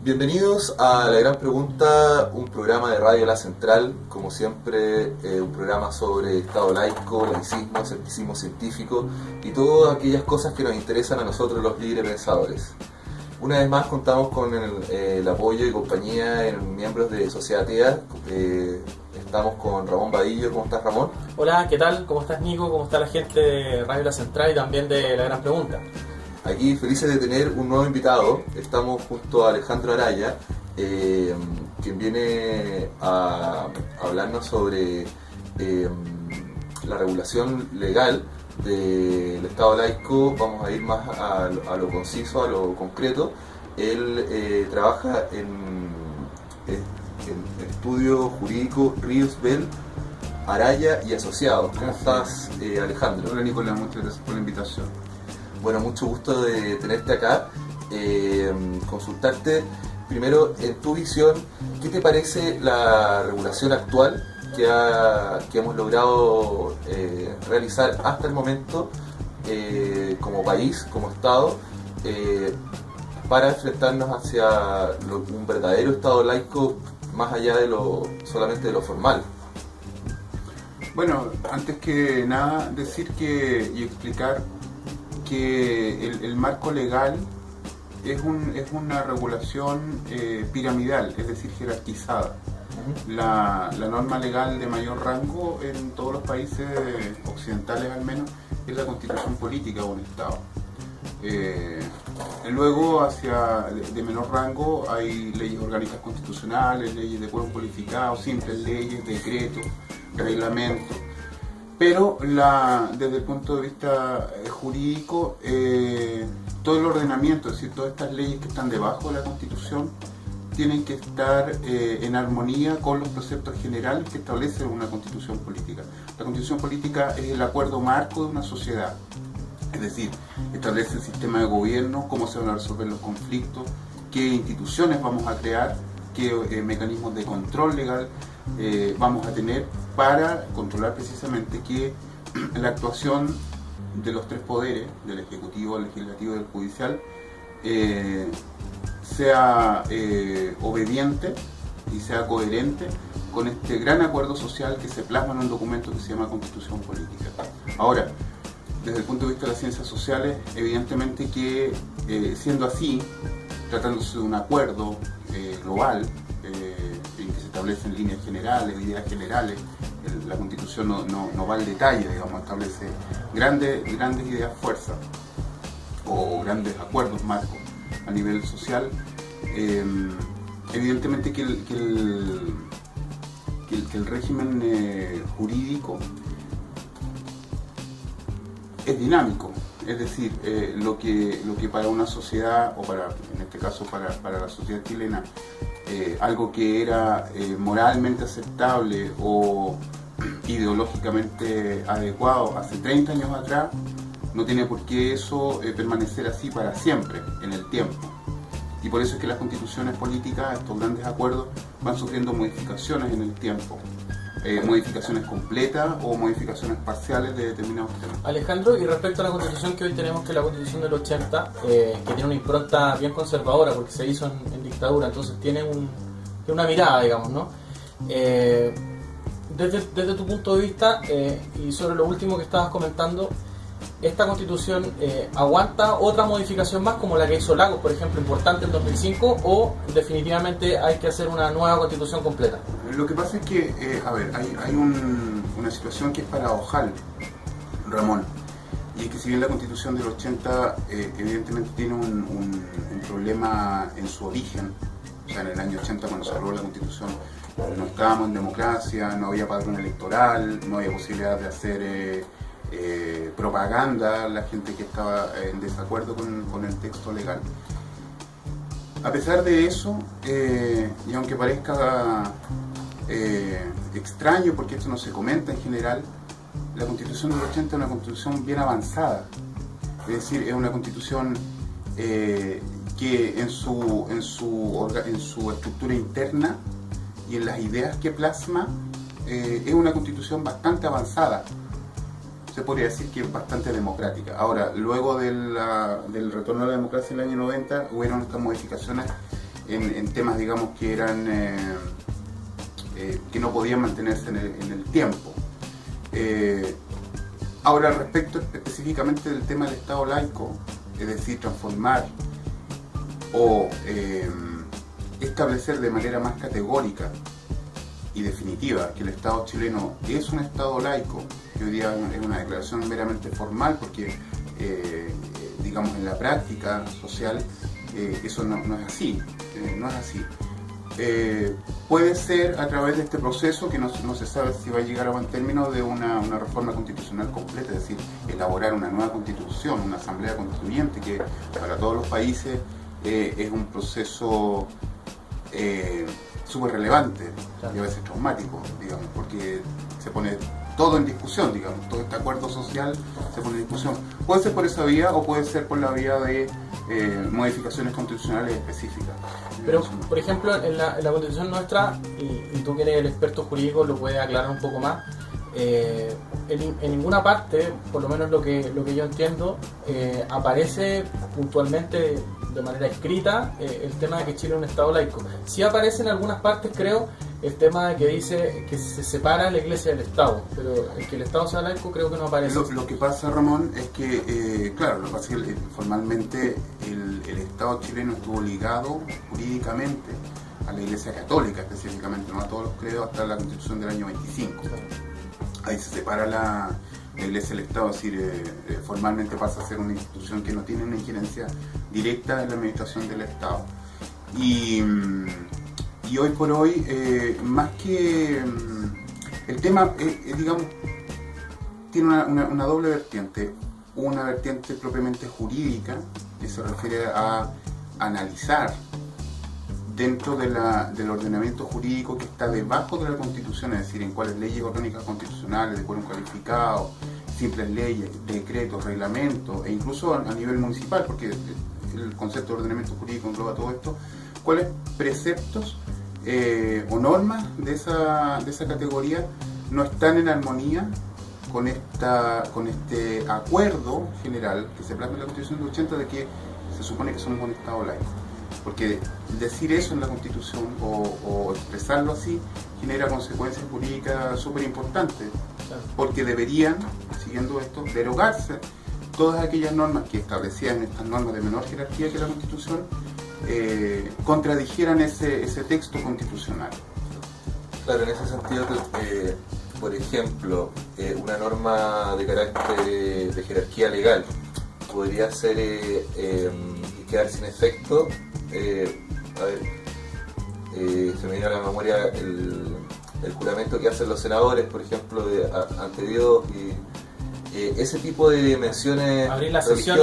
Bienvenidos a La Gran Pregunta, un programa de Radio La Central, como siempre un programa sobre Estado laico, laicismo, escepticismo científico y todas aquellas cosas que nos interesan a nosotros los libres pensadores. Una vez más contamos con el apoyo y compañía en miembros de Sociedad Atea. Estamos con Ramón Badillo. ¿Cómo estás, Ramón? Hola, ¿qué tal? ¿Cómo estás, Nico? ¿Cómo está la gente de Radio La Central y también de La Gran Pregunta? Aquí felices de tener un nuevo invitado. Estamos junto a Alejandro Araya, quien viene a hablarnos sobre la regulación legal del Estado laico. Vamos a ir más a lo conciso, a lo concreto. Él trabaja en el estudio jurídico Ríos Bell, Araya y Asociados. ¿Cómo estás, Alejandro? Hola, Nicolás, muchas gracias por la invitación. Bueno, mucho gusto de tenerte acá. Consultarte primero, en tu visión, ¿qué te parece la regulación actual que hemos logrado realizar hasta el momento como país, como Estado, para enfrentarnos hacia un verdadero Estado laico más allá de solamente de lo formal? Bueno, antes que nada decir y explicar que el marco legal es una regulación piramidal, es decir, jerarquizada. La norma legal de mayor rango en todos los países occidentales al menos es la constitución política de un Estado. Luego, de menor rango, hay leyes orgánicas constitucionales, leyes de quórum cualificado, simples leyes, decretos, reglamentos. Pero desde el punto de vista jurídico, todo el ordenamiento, es decir, todas estas leyes que están debajo de la Constitución, tienen que estar en armonía con los preceptos generales que establece una Constitución política. La Constitución política es el acuerdo marco de una sociedad, es decir, establece el sistema de gobierno, cómo se van a resolver los conflictos, qué instituciones vamos a crear, qué mecanismos de control legal vamos a tener para controlar precisamente que la actuación de los tres poderes, del Ejecutivo, del Legislativo y del Judicial, sea obediente y sea coherente con este gran acuerdo social que se plasma en un documento que se llama Constitución Política. Ahora, desde el punto de vista de las ciencias sociales, evidentemente que siendo así, tratándose de un acuerdo global, en que se establecen líneas generales, ideas generales, la Constitución no va al detalle, digamos, establece grandes ideas fuerzas o grandes acuerdos marcos a nivel social. Evidentemente que el régimen jurídico es dinámico, es decir, lo que para una sociedad, o en este caso para la sociedad chilena, algo que era moralmente aceptable o ideológicamente adecuado hace 30 años atrás, no tiene por qué eso permanecer así para siempre en el tiempo. Y por eso es que las constituciones políticas, estos grandes acuerdos, van sufriendo modificaciones en el tiempo. Modificaciones completas o modificaciones parciales de determinados temas. Alejandro, y respecto a la constitución que hoy tenemos, que es la constitución del 80, que tiene una impronta bien conservadora porque se hizo en dictadura, entonces tiene una mirada, digamos, ¿no? Desde tu punto de vista, y sobre lo último que estabas comentando, ¿esta constitución aguanta otra modificación más como la que hizo Lagos, por ejemplo, importante en 2005, o definitivamente hay que hacer una nueva constitución completa? Lo que pasa es que, hay una situación que es paradojal, Ramón, y es que si bien la Constitución del 80 evidentemente tiene un problema en su origen, o sea, en el año 80 cuando se aprobó la Constitución no estábamos en democracia, no había padrón electoral, no había posibilidad de hacer propaganda a la gente que estaba en desacuerdo con el texto legal. A pesar de eso, y aunque parezca extraño porque esto no se comenta en general, la Constitución del 80 es una Constitución bien avanzada, es decir, es una Constitución que en su estructura interna y en las ideas que plasma es una Constitución bastante avanzada. Se podría decir que es bastante democrática. Ahora, luego del retorno a la democracia en el año 90, hubieron estas modificaciones en temas, digamos, que eran que no podían mantenerse en el tiempo. Ahora, respecto específicamente del tema del Estado laico, es decir, transformar o establecer de manera más categórica y definitiva que el Estado chileno es un Estado laico, que hoy día es una declaración meramente formal, porque digamos en la práctica social eso no es así, no es así. Puede ser a través de este proceso que no se sabe si va a llegar a buen término de una reforma constitucional completa, es decir, elaborar una nueva constitución, una asamblea constituyente, que para todos los países es un proceso súper relevante y a veces traumático, digamos, porque se pone todo en discusión, digamos, todo este acuerdo social se pone en discusión. Puede ser por esa vía o puede ser por la vía de modificaciones constitucionales específicas. Pero, por ejemplo, en la Constitución nuestra, y tú que eres el experto jurídico lo puedes aclarar un poco más, en ninguna parte, por lo menos lo que yo entiendo, aparece puntualmente de manera escrita el tema de que Chile es un Estado laico. Sí aparece en algunas partes, creo, el tema de que dice que se separa la Iglesia del Estado, pero el que el Estado sea laico creo que no aparece. Lo que pasa, Ramón, es que, claro, lo que pasa es que formalmente el Estado chileno estuvo ligado jurídicamente a la Iglesia Católica, específicamente, no a todos los credos, hasta la Constitución del año 25. Ahí se separa la Iglesia del Estado, es decir, formalmente pasa a ser una institución que no tiene una injerencia directa en la administración del Estado. Y hoy por hoy, más que el tema, digamos, tiene una doble vertiente. Una vertiente propiamente jurídica, que se refiere a analizar dentro del ordenamiento jurídico que está debajo de la Constitución, es decir, en cuáles leyes orgánicas constitucionales, de quórum calificado, simples leyes, decretos, reglamentos, e incluso a nivel municipal, porque el concepto de ordenamiento jurídico engloba todo esto, cuáles preceptos o normas de esa categoría no están en armonía con este acuerdo general que se plasma en la Constitución del 80 de que se supone que somos un Estado laico. Porque decir eso en la Constitución o expresarlo así genera consecuencias jurídicas súper importantes, porque deberían, siguiendo esto, derogarse todas aquellas normas que establecían estas normas de menor jerarquía que la Constitución, contradijeran ese texto constitucional. Claro, en ese sentido, por ejemplo, una norma de carácter de jerarquía legal podría ser quedar sin efecto. A ver, se me viene a la memoria el juramento que hacen los senadores, por ejemplo, ante Dios, y ese tipo de menciones abrir la sesión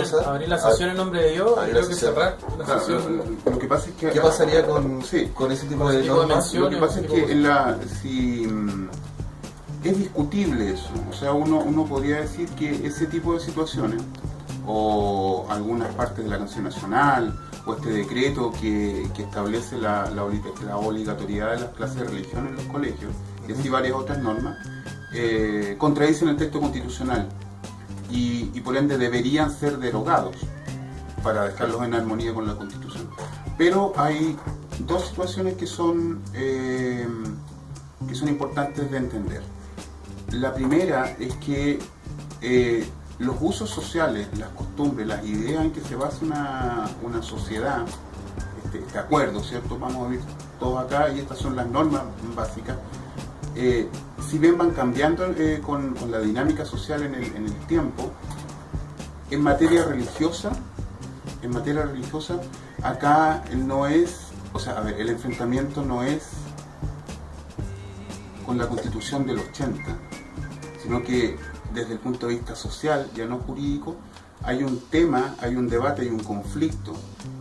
en nombre de Dios, creo que cerrar la sesión. Lo que pasa es que ¿qué pasaría con ese tipo de normas? Lo que pasa es que es discutible eso, o sea, uno podría decir que ese tipo de situaciones o algunas partes de la Canción Nacional o este decreto que establece la obligatoriedad de las clases de religión en los colegios y así varias otras normas contradicen el texto constitucional y por ende deberían ser derogados para dejarlos en armonía con la Constitución. Pero hay dos situaciones que son importantes de entender. La primera es que los usos sociales, las costumbres, las ideas en que se basa una sociedad, este acuerdo, ¿cierto? Vamos a ver todos acá y estas son las normas básicas. Si bien van cambiando con la dinámica social en el tiempo, en materia religiosa acá no es, o sea, a ver, el enfrentamiento no es con la Constitución del 80, sino que desde el punto de vista social, ya no jurídico, hay un tema, hay un debate, hay un conflicto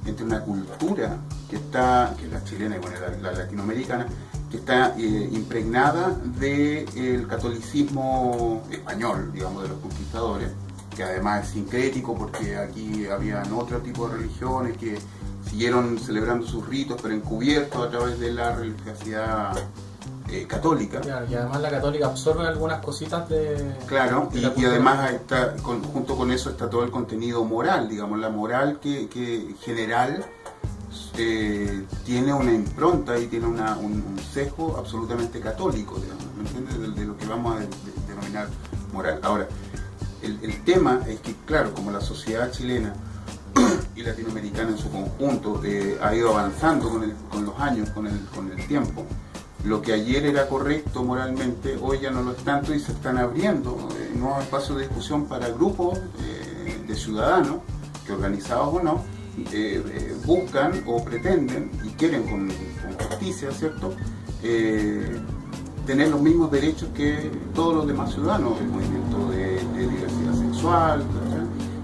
entre una cultura que es la chilena y bueno, la latinoamericana, que está impregnada del catolicismo español, digamos, de los conquistadores, que además es sincrético porque aquí habían otro tipo de religiones que siguieron celebrando sus ritos, pero encubiertos a través de la religiosidad católica. Claro, y además la católica absorbe algunas cositas de... Claro, y además está, junto con eso está todo el contenido moral, digamos, la moral que general tiene una impronta y tiene un sesgo absolutamente católico, digamos, ¿me entiendes? De lo que vamos a denominar moral. Ahora, el tema es que, claro, como la sociedad chilena y latinoamericana en su conjunto ha ido avanzando con los años, con el tiempo, lo que ayer era correcto moralmente, hoy ya no lo es tanto y se están abriendo nuevos espacios de discusión para grupos de ciudadanos, que organizados o no, buscan o pretenden y quieren con justicia, ¿cierto? Tener los mismos derechos que todos los demás ciudadanos, el movimiento de diversidad sexual,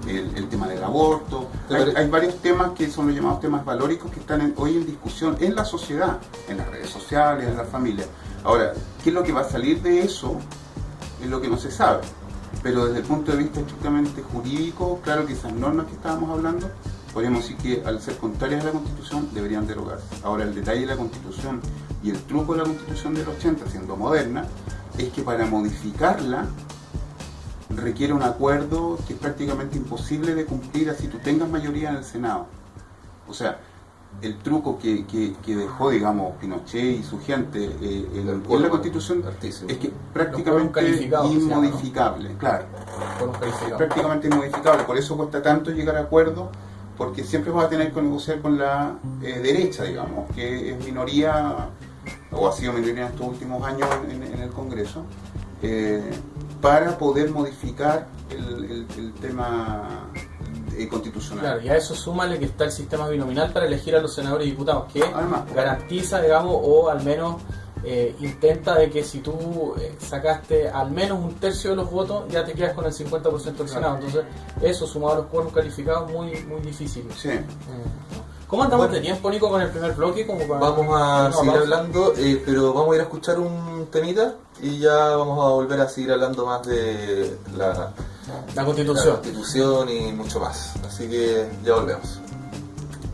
el tema del aborto. Hay varios temas que son los llamados temas valóricos que están hoy en discusión en la sociedad, en las redes sociales, en la familia. Ahora, ¿qué es lo que va a salir de eso? Es lo que no se sabe. Pero desde el punto de vista estrictamente jurídico, claro que esas normas que estábamos hablando, podríamos decir que al ser contrarias a la Constitución deberían derogarse. Ahora, el detalle de la Constitución y el truco de la Constitución del 80, siendo moderna, es que para modificarla requiere un acuerdo que es prácticamente imposible de cumplir así tú tengas mayoría en el Senado. O sea, el truco que dejó, digamos, Pinochet y su gente en la Constitución es que prácticamente inmodificable, ¿no? Claro, es prácticamente inmodificable, por eso cuesta tanto llegar a acuerdos, porque siempre vas a tener que negociar con la derecha, digamos, que es minoría, o ha sido minoría en estos últimos años en el Congreso, para poder modificar el tema constitucional. Claro, y a eso súmale que está el sistema binominal para elegir a los senadores y diputados, que además garantiza, digamos, o al menos intenta de que si tú sacaste al menos un tercio de los votos, ya te quedas con el 50% del Senado. Entonces, eso sumado a los quórums calificados, muy difícil. Sí. ¿Cómo andamos de tiempo, Nico, con el primer bloque? Vamos a seguir hablando, pero vamos a ir a escuchar un temita y ya vamos a volver a seguir hablando más de la Constitución. La Constitución y mucho más. Así que ya volvemos.